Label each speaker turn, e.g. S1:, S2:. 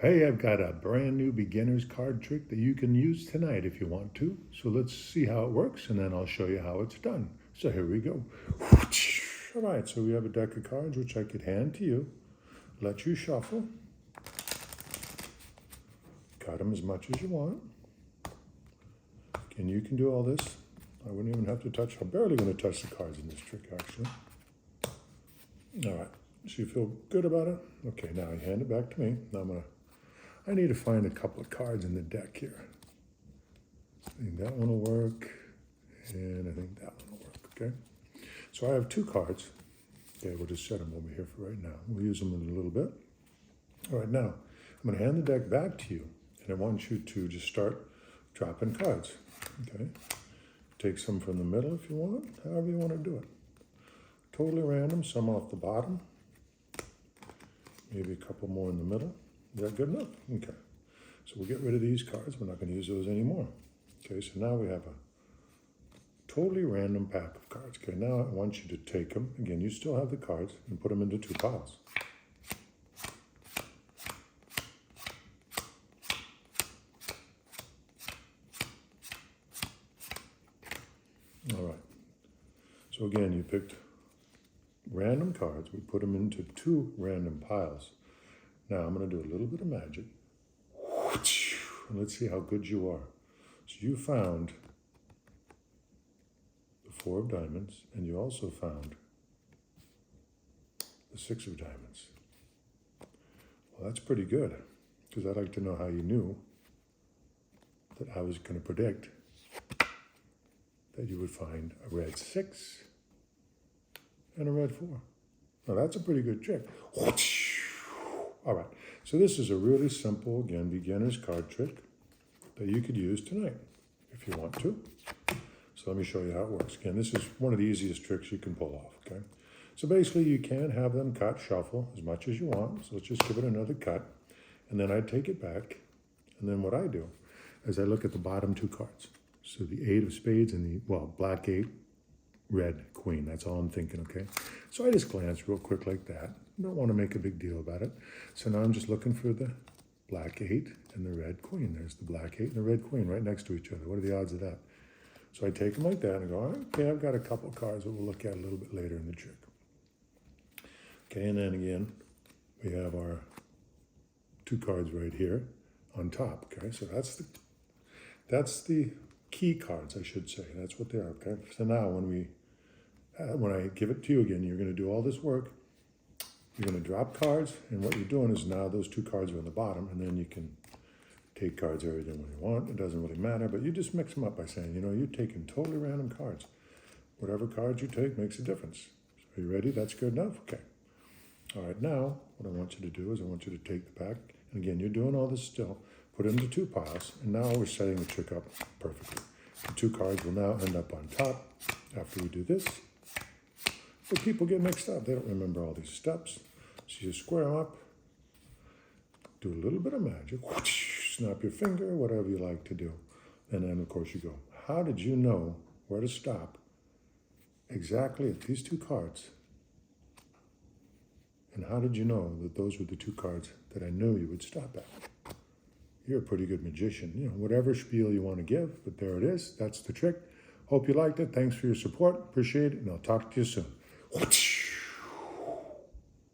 S1: Hey, I've got a brand new beginner's card trick that you can use tonight if you want to. So let's see how it works and then I'll show you how it's done. So here we go. All right, so we have a deck of cards which I could hand to you, let you shuffle, cut them as much as you want. And you can do all this. I wouldn't even have to touch, I'm barely going to touch the cards in this trick actually. All right, so you feel good about it? Okay, now you hand it back to me. Now I need to find a couple of cards in the deck here. I think that one will work, and I think that one will work, okay? So I have two cards. Okay, we'll just set them over here for right now. We'll use them in a little bit. All right, now, I'm gonna hand the deck back to you, and I want you to just start dropping cards, okay? Take some from the middle if you want, however you wanna do it. Totally random, some off the bottom. Maybe a couple more in the middle. Is that good enough? Okay. So we'll get rid of these cards. We're not going to use those anymore. Okay, so now we have a totally random pack of cards. Okay, now I want you to take them. Again, you still have the cards and put them into two piles. All right. So again, you picked random cards. We put them into two random piles. Now I'm going to do a little bit of magic. And let's see how good you are. So you found the 4 of diamonds, and you also found the 6 of diamonds. Well, that's pretty good, because I'd like to know how you knew that I was going to predict that you would find a red 6 and a red 4. Now that's a pretty good trick. All right, so this is a really simple, again, beginner's card trick that you could use tonight if you want to. So let me show you how it works. Again, this is one of the easiest tricks you can pull off, okay? So basically you can have them cut, shuffle as much as you want. So let's just give it another cut. And then I take it back. And then what I do is I look at the bottom 2 cards. So the 8 of spades and the, well, black 8, red queen. That's all I'm thinking, okay? So I just glance real quick like that. Don't want to make a big deal about it. So now I'm just looking for the black 8 and the red queen. There's the black 8 and the red queen right next to each other. What are the odds of that? So I take them like that and I go, okay, I've got a couple of cards that we'll look at a little bit later in the trick. Okay, and then again, we have our 2 cards right here on top, okay? So that's the key cards, I should say. That's what they are, okay? So now when I give it to you again, you're going to do all this work. You're going to drop cards, and what you're doing is now those 2 cards are on the bottom, and then you can take cards everything when you want. It doesn't really matter, but you just mix them up by saying, you know, you're taking totally random cards. Whatever cards you take makes a difference. So are you ready? That's good enough? Okay. All right, now what I want you to do is I want you to take the pack, and again, you're doing all this still. Put it into 2 piles, and now we're setting the trick up perfectly. The 2 cards will now end up on top after we do this. But people get mixed up. They don't remember all these steps. So you square them up, do a little bit of magic, whoosh, snap your finger, whatever you like to do. And then, of course, you go, how did you know where to stop exactly at these 2 cards? And how did you know that those were the 2 cards that I knew you would stop at? You're a pretty good magician. You know, whatever spiel you want to give, but there it is. That's the trick. Hope you liked it. Thanks for your support. Appreciate it, and I'll talk to you soon.